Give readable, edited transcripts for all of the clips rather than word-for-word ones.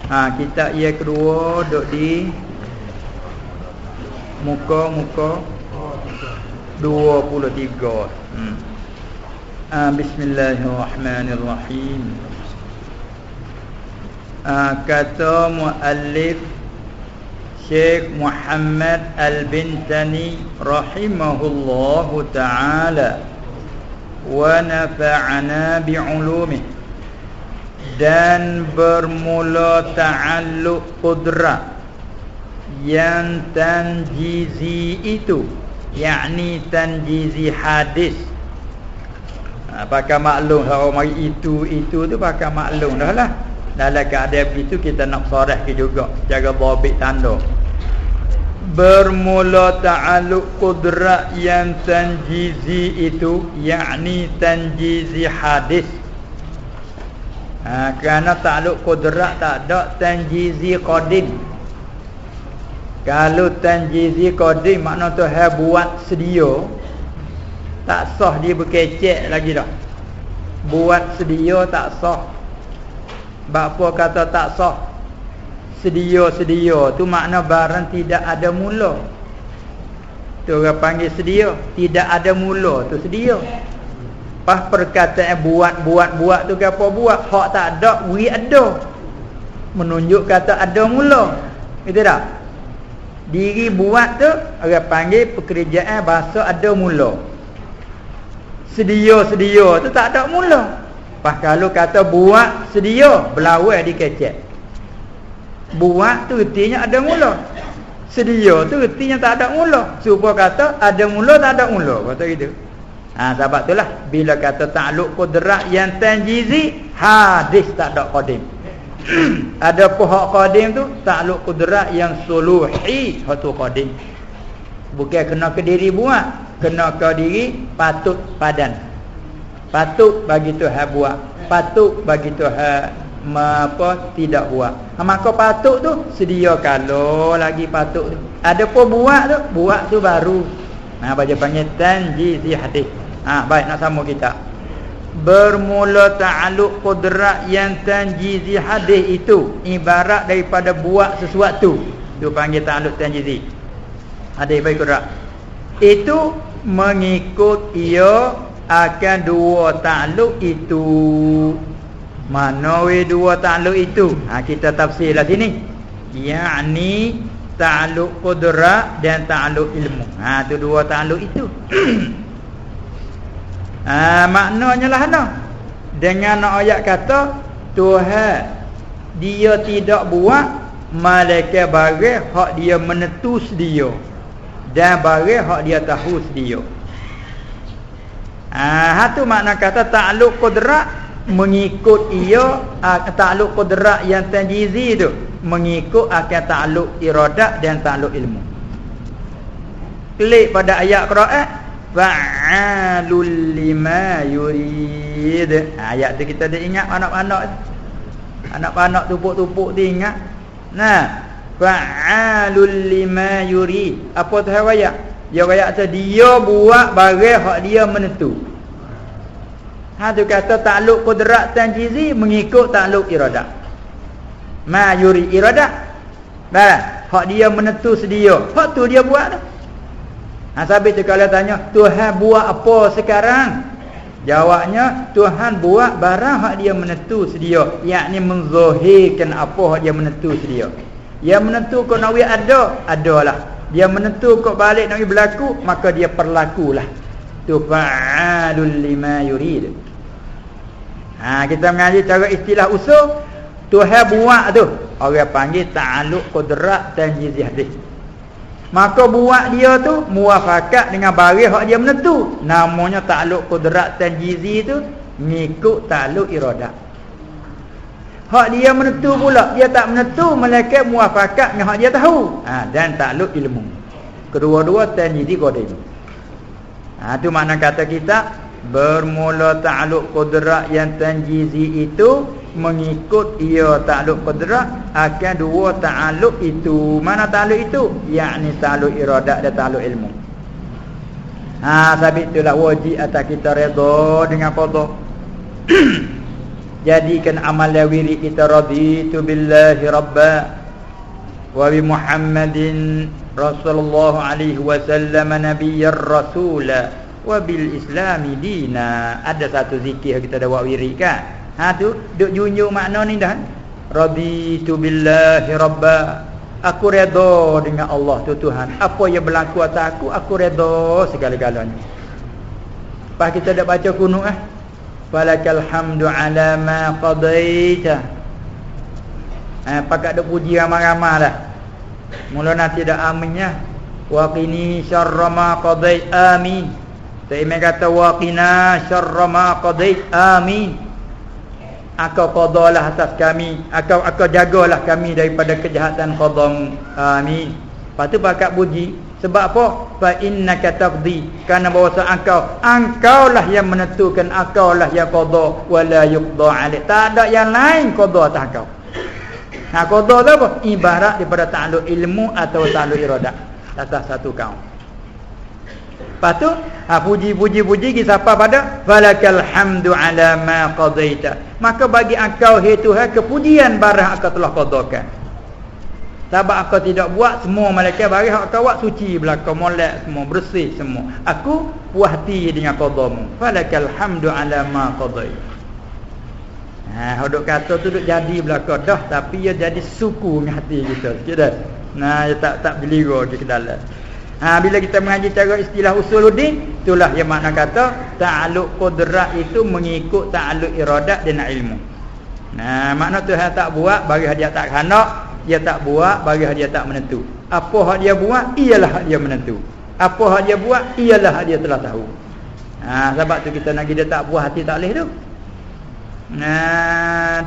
Kitab yang kedua duduk di muka 23. Bismillahirrahmanirrahim. Kata muallif Syekh Muhammad Al-Bintani rahimahullahu ta'ala wa nafa'ana bi'ulumih, dan bermula ta'alluq qudrah yang tanjizi itu, yakni tanjizi hadis. Pakai maklum kalau mari itu tu pakai maklum dah lah. Dalam keadaan begitu kita nak sarah ke juga secara dhabit tanda. Bermula ta'alluq qudrah yang tanjizi itu, yakni tanjizi hadis. Kerana ta'alluq qudrah tak ada tanjizi qadim. Kalau tanjizi qadim makna Tuhan buat sedia, tak sah dia berkecek lagi dah. Buat sedia tak sah. Bapa kata tak sah. Sedia tu makna barang tidak ada mula. Tu orang panggil sedia, tidak ada mula tu sedia. Pas perkataan buat tu apa buat? Hak tak ada, we ada. Menunjuk kata ada mula. Gitu tak? Diri buat tu orang panggil pekerjaan bahasa ada mula. Sedia tu tak ada mula. Pas kalau kata buat sedia, belawai dikecek. Buat tu ertinya ada mula. Sedia tu ertinya tak ada mula. Supaya kata ada mula tak ada mula, kata gitu. Sebab itulah bila kata ta'alluq qudrah yang tanjizi, hadis tak ada qadim. Ada pihak qadim tu ta'alluq qudrah yang suluhi, hatu qadim. Bukan kena ke diri buat, kena ke diri patut padan. Patut bagi Tuhan buat, patut bagi Tuhan tidak buat. Maka patut tu sedia kalau lagi patut tu. Ada pun buat tu baru. Baca panggil tanjizi hadis. Baik, nak sama kita. Bermula ta'alluq qudrah yang tanjizi hadis itu ibarat daripada buat sesuatu. Tu panggil ta'alluq tanjizi hadis baik qudrah. Itu mengikut ia akan dua ta'alluq itu. Mana dua ta'alluq itu? Kita tafsirlah sini. Yakni ta'alluq qudrah dan ta'alluq ilmu. Tu dua ta'alluq itu. Maknanya lah dengan ayat kata Tuhan dia tidak buat malaikat barang hak dia menentu sedia, dan barang hak dia tahu sedia. Tu makna kata ta'alluq qudrah mengikut ia, ta'alluq qudrah yang tanjizi tu mengikut akan ta'alluq iradah dan ta'alluq ilmu. Klik pada ayat Quran, fa'alul lima yurid. Ayat tu kita dah ingat anak-anak tupuk-tupuk dia ingat. Fa'alul lima yurid. Apa tu ayat? Dia kata dia buat barang hak dia menentu. Tu kata ta'alluq qudrah tanjizi mengikut ta'alluq iradah. Ma yuri iradah. Hak dia menentu sedia. Hak tu dia buat tu. Sabit tu kalau tanya, Tuhan buat apa sekarang? Jawabnya, Tuhan buat barang hak dia menentu sedia, yakni menzahirkan apa hak dia menentu sedia. Dia menentu kau nak adalah. Dia menentu kau balik nak berlaku, maka dia perlakulah. Tu fa'alul lima yurid. Kita mengaji cara istilah usul. Tuhan buat tu orang panggil ta'alluq qudrah tanjizi hadis. Maka buat dia tu muafakat dengan barang hak dia menentu. Namanya ta'alluq qudrah tanjizi tu ngikut ta'alluq iradah. Hak dia menentu pula, dia tak menentu malaikat muafakat dengan hak dia tahu. Dan ta'alluq ilmu. Kedua-dua tanjizi qadim. Tu makna kata kita bermula ta'alluq qudrah yang tanjizi itu mengikut ia ta'alluq qudrah akan dua ta'alluq itu. Mana ta'alluq itu? Yakni ta'alluq iradah dan ta'alluq ilmu. Sebab itulah wajib atas kita redha dengan qada. jadikan amal wirid kita raditu billahi rabba wa bi Muhammadin Rasulullah alaihi wasallam nabiyyar rasula wa bil islami dina. Ada satu zikir kita ada buat wirid kan. Tu duk junjung makna ni dah. Raditu billahi rabba. Aku redha dengan Allah tu Tuhan. Apa yang berlaku atas aku redha segala-galanya. Lepas kita dah baca kunut falakal hamdu ala ma qadaita. Pakat dak puji ramai-ramai dah. Mula nanti dah aminnya. Wa qini syarra ma qadait amin. Taimai kata wa qina syarra ma qadait amin. Engkau qadalah atas kami, engkau jagalah kami daripada kejahatan qadamu. Amin. Lepas tu pakat puji. Sebab apa? Fa innaka taqdi. Kerana bahawa engkau lah yang menentukan, engkau lah yang qada wala yuqda alaik. Tak ada yang lain qada atas engkau. Qada tu apa? Ibarat daripada ta'alluq ilmu atau ta'alluq iradah atas satu kaum. Lepas tu puji kita siapa pada falakal hamdu ala ma qadaita. Maka bagi engkau hai Tuhan kepujian barang engkau telah qadakan. Sebab engkau tidak buat semua malaikat bagi engkau buat suci belaka molek semua bersih semua. Aku puas hati dengan qadamu. Falakal hamdu ala ma qadaita. Hodok kata tu duk jadi belaka dah tapi ia jadi suku dengan hati kita sikit dah. Dia tak belira ke dalam. Bila kita mengaji cara istilah usuluddin, itulah yang makna kata ta'alluq qudrat itu mengikut ta'alluq iradat dan ilmu. Makna Tuhan tak buat bagi dia tak khanak, dia tak buat bagi dia tak menentu. Apa hak dia buat ialah hak dia menentu. Apa hak dia buat ialah hak dia telah tahu. Sebab tu kita nak dia tak buat hati tak leh tu.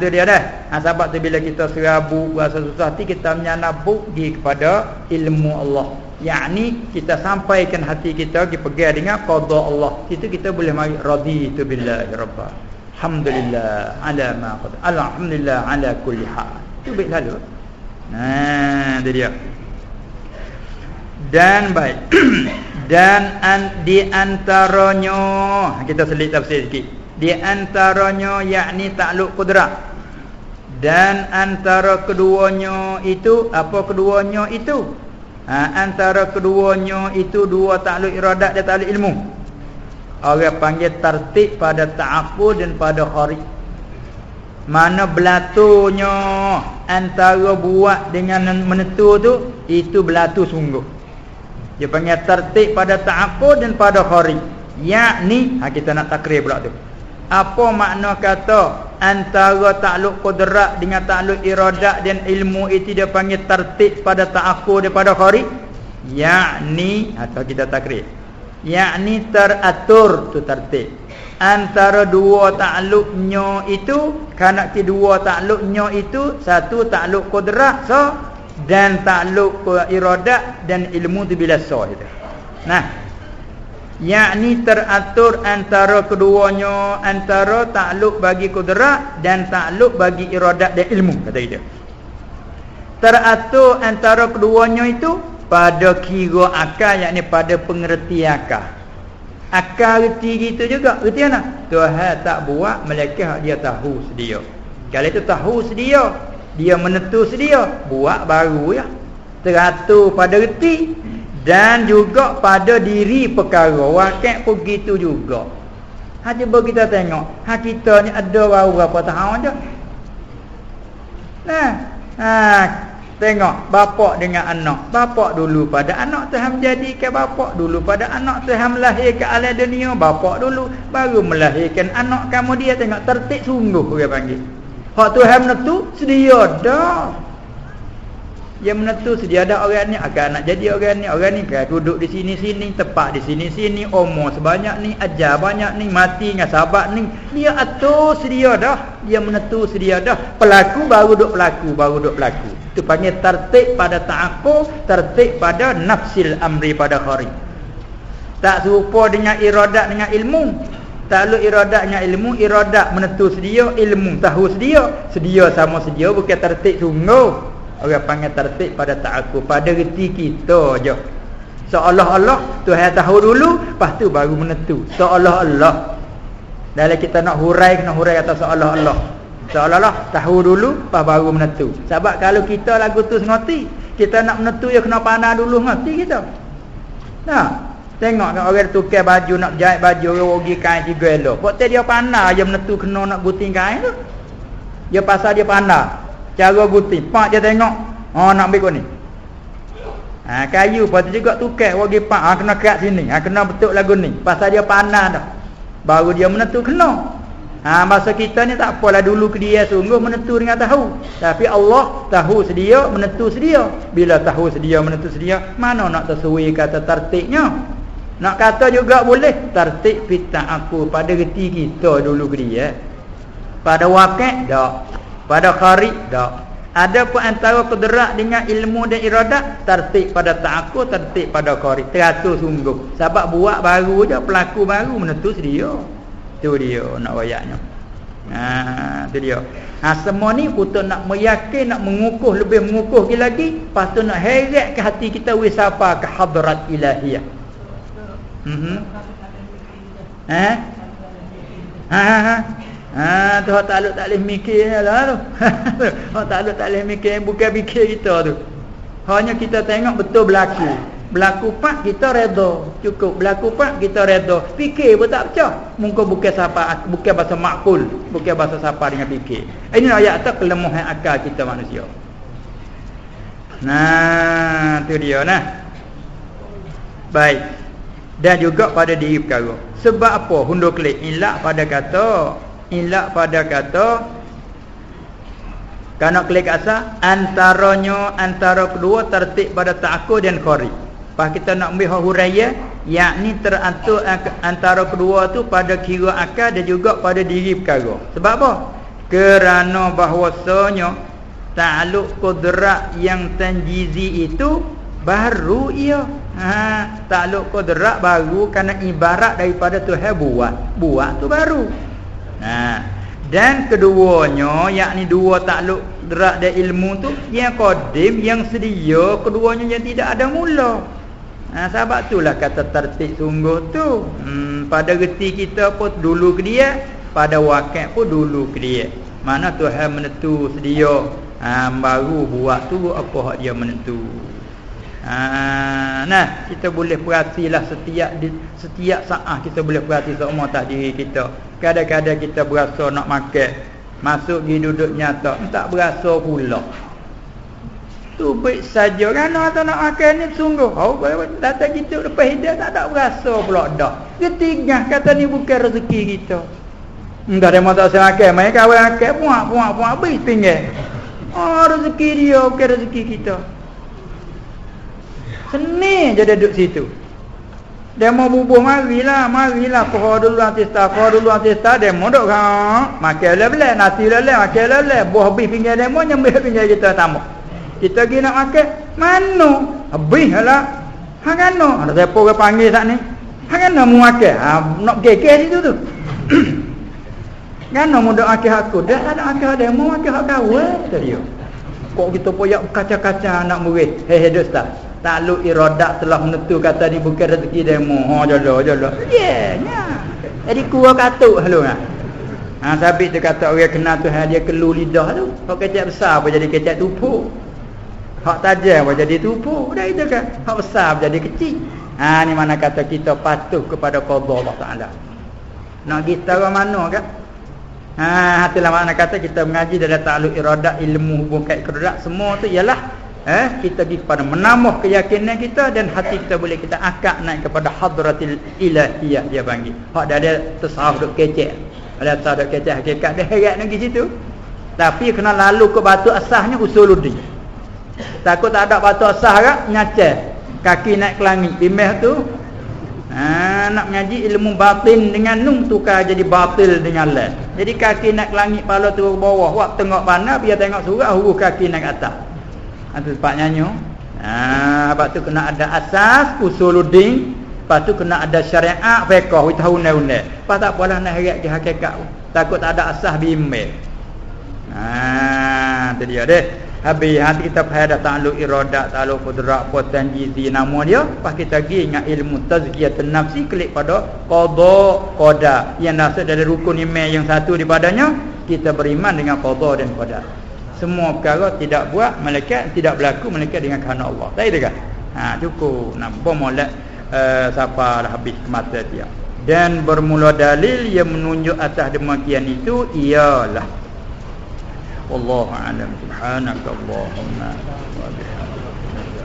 Tu dia dah. Sebab tu bila kita serabut rasa susah hati, kita menyanabu kepada ilmu Allah. Yakni kita sampaikan hati kita pergi pegang dengan qada Allah. Itu kita boleh mari raditu billahi rabba. Alhamdulillah ala ma qad. Alhamdulillah ala kulli hal. Itu baik lalu. Itu dia. Dan baik. Dan di antaranya kita selit tafsir sikit. Di antaranya yakni ta'alluq qudrat. Dan antara keduanya itu apa keduanya itu? Antara keduanya itu dua ta'alluq iradat dan ta'alluq ilmu. Orang panggil tertib pada ta'aqqud dan pada kharij. Mana belatunya antara buat dengan menentu tu, itu belatu sungguh. Dia panggil tertib pada ta'aqqud dan pada kharij. Yakni kita nak takrir pula tu. Apa makna kata antara ta'alluq qudrat dengan ta'alluq iradat dan ilmu itu dia panggil tertib pada ta'aqqud daripada kharij? Yakni atau kita takrir. Yakni teratur tu tertib. Antara dua ta'alluqnya itu, kerana kedua ta'alluqnya itu satu ta'alluq qudrat dan ta'alluq iradat dan ilmu tu bila itu. Yakni teratur antara keduanya, antara ta'alluq bagi qudrat dan ta'alluq bagi iradat dan ilmu, kata kita. Teratur antara keduanya itu pada kira akal, yakni pada pengerti akal. Akal reti gitu juga. Reti mana? Tuhan tak buat melainkan dia tahu sedia. Kalau itu tahu sedia, dia menentu sedia, buat baru ya. Teratur pada reti dan juga pada diri perkara. Wakil pun begitu juga. Cuba kita tengok, kita ni ada baru berapa tahun je. Tengok bapak dengan anak. Bapak dulu pada anak Tuhan menjadikan bapak, dulu pada anak Tuhan melahirkan alam dunia, bapak dulu baru melahirkan anak kamu. Dia tengok tertib sungguh orang panggil. Hak Tuhan menentu sedia dah. Yang menentu sedia dah orang ni akan nak jadi orang ni kan duduk di sini-sini, tepat di sini-sini, umur sebanyak ni, ajar banyak ni, mati dengan sahabat ni. Dia atur sedia dah. Dia menentu sedia dah. Pelaku baru duk pelaku. Itu panggil tertib pada ta'aqqud, tertib pada nafsil amri pada kharij. Tak serupa dengan iradat dengan ilmu. Ta'alluq iradat dengan ilmu, iradat menentu sedia, ilmu tahu sedia. Sedia sama sedia bukan tertib sungguh. Orang panggil tertib pada ta'aqqud, pada reti kita je. Seolah-olah Tuhan tahu dulu, lepas tu baru menentu. Seolah-olah. Dalam kita nak hurai, kena hurai kata seolah-olah. Seolah-olah tahu dulu lepas baru menentu. Sebab kalau kita lagu tu ngerti, kita nak menentu ya kena pandai dulu ngerti kita. Nah, tengok kan orang tukar baju nak jahit baju orang pergi kain 3 elok. Pokok dia pandai je menentu kena nak gunting kain tu. Dia pasal dia pandai cara gunting. Pak dia tengok, oh nak ambil kau ni. Kayu lepas tu juga tukar pergi pak kena kerat sini. Kena betul lagu ni. Pasal dia pandai dah. Baru dia menentu kena. Masa kita ni tak apalah dulu ke dia sungguh menentu dengan tahu. Tapi Allah tahu sedia, menentu sedia. Bila tahu sedia, menentu sedia, mana nak tersuai kata tertibnya. Nak kata juga boleh. Tertib fitah aku pada reti kita dulu ke dia. Pada wakil tak. Pada kharib tak. Ada pun antara kudrat dengan ilmu dan iradat. Tertib pada ta'akur, tertib pada kharib. Teratur sungguh. Sebab buat baru je, pelaku baru menentu sedia. Itu dia nak wayaknya. Itu dia. Semua ni untuk nak meyakin, nak mengukuh, lebih mengukuh lagi. Lepas tu nak heret ke hati kita wisapa ke hadrat ilahiyah. Tu hak tak boleh mikir lah tu. Hak tak boleh mikir, bukan fikir kita tu. Hanya kita tengok betul berlaku. Berlaku pak kita redha, cukup. Berlaku pak kita redha. Fikir pun tak pecah. Mungkin bukan siapa, bukan bahasa makul, bukan bahasa siapa dengan fikir. Ini ayat tu kelemahan akal kita manusia. Nah, tu dia nah. Baik. Dan juga pada diri perkara. Sebab apa? Hundur klik ilak pada kata kana klik asal antara kedua tertib pada ta'akur dan kharib. Pas kita nak ambil huraiya, yakni teratur antara kedua tu pada kira akal dan juga pada diri perkara. Sebab apa? Kerana bahwasanya ta'alluq qudrat yang tanjizi itu baru ia. Ta'alluq qudrat baru kerana ibarat daripada Tuhan buat tu baru. Dan keduanya, yakni dua ta'alluq qudrat dan ilmu tu yang qadim, yang sedia, keduanya yang tidak ada mula. Sebab itulah kata tertib sungguh tu. Pada reti kita pun dulu ke dia, pada wakil pun dulu ke dia. Mana Tuhan menentu sedia, baru buat tu apa hak dia menentu. Nah, kita boleh perhatilah setiap saat kita boleh perhati semua tak diri kita. Kadang-kadang kita berasa nak makan, masuk pergi duduk nyata, tak berasa pula. Tu baik saja kan atau nak makan ni sungguh. Datang kita lepas hidup tak berasa pula dah. Ketiga kata ni bukan rezeki kita. Enggak ada mata saya makan, mai kawan makan puak habis tinggal. Rezeki dia bukan rezeki kita. Seni je duduk situ. Dia mau bubuh marilah pohon dulu antista demo dok kan. Makan lele nasi lele makan lele buah habis pinggir demo nyembih pinggir kita tamu. Kita pergi nak makan, mana? Habis lah. Hang kena. Ada siapa ke panggil saat ni? Hang kena mau makan. Nak kekeh situ tu. Kena mau dok makan aku. Dah ada makan dia, mau makan hak kawan dia. Kok kita poyak kaca-kaca nak murid. Ustaz. Ta'alluq iradat telah menentu kata ni bukan rezeki demo. Jolo. Nya. Jadi kuah katuk halu nah. Sabit tu kata orang kenal Tuhan dia kelu lidah tu. Hak kecap besar apa jadi kecap tupuk. Hak tajam apa jadi tupuk. Dah itu kan. Hak besar jadi kecil. Ni mana kata kita patuh kepada qada Allah Taala. Nak kita ke mana kan? Hatilah mana kata kita mengaji dalam ta'alluq iradat, ilmu hubung kait qudrat, semua tu ialah kita pergi kepada menambah keyakinan kita dan hati kita boleh kita akak naik kepada hadratil ilahiyah dia panggil. Hak dah ada tasawuf duk kecek. Ada tasawuf duk kecek hakikat dia heret lagi situ. Tapi kena lalu ke batu asasnya usuluddin. Takut tak ada batu asas ke nyacah. Kaki naik ke langit bimbih tu. Nak mengaji ilmu batin dengan nun tukar jadi batil dengan la. Jadi kaki naik ke langit, kepala turun ke bawah. Wak tengok pandang biar tengok surat huruf kaki naik ke atas. Itu sebab nyanyo. Lepas tu kena ada asas usuluddin. Lepas tu kena ada syariat fiqh tahu undang-undang. Lepas tak apalah nak heret ke hakikat. Takut tak ada asas bimbing. Itu dia deh. Habis hati kita faham dah ta'alluq iradat, ta'alluq qudrat, tanjizi nama dia. Lepas kita pergi dengan ilmu tazkiyatun nafsi klik pada qada yang nasab dari rukun iman yang satu daripadanya kita beriman dengan qada dan qadar. Semua perkara tidak buat malaikat, tidak berlaku malaikat dengan kehendak Allah. Tak ada kan? Cukup nampak molek siapa dah habis mata dia. Dan bermula dalil yang menunjuk atas demikian itu ialah wallahu a'lam. Subhanakallahumma wa bihamdika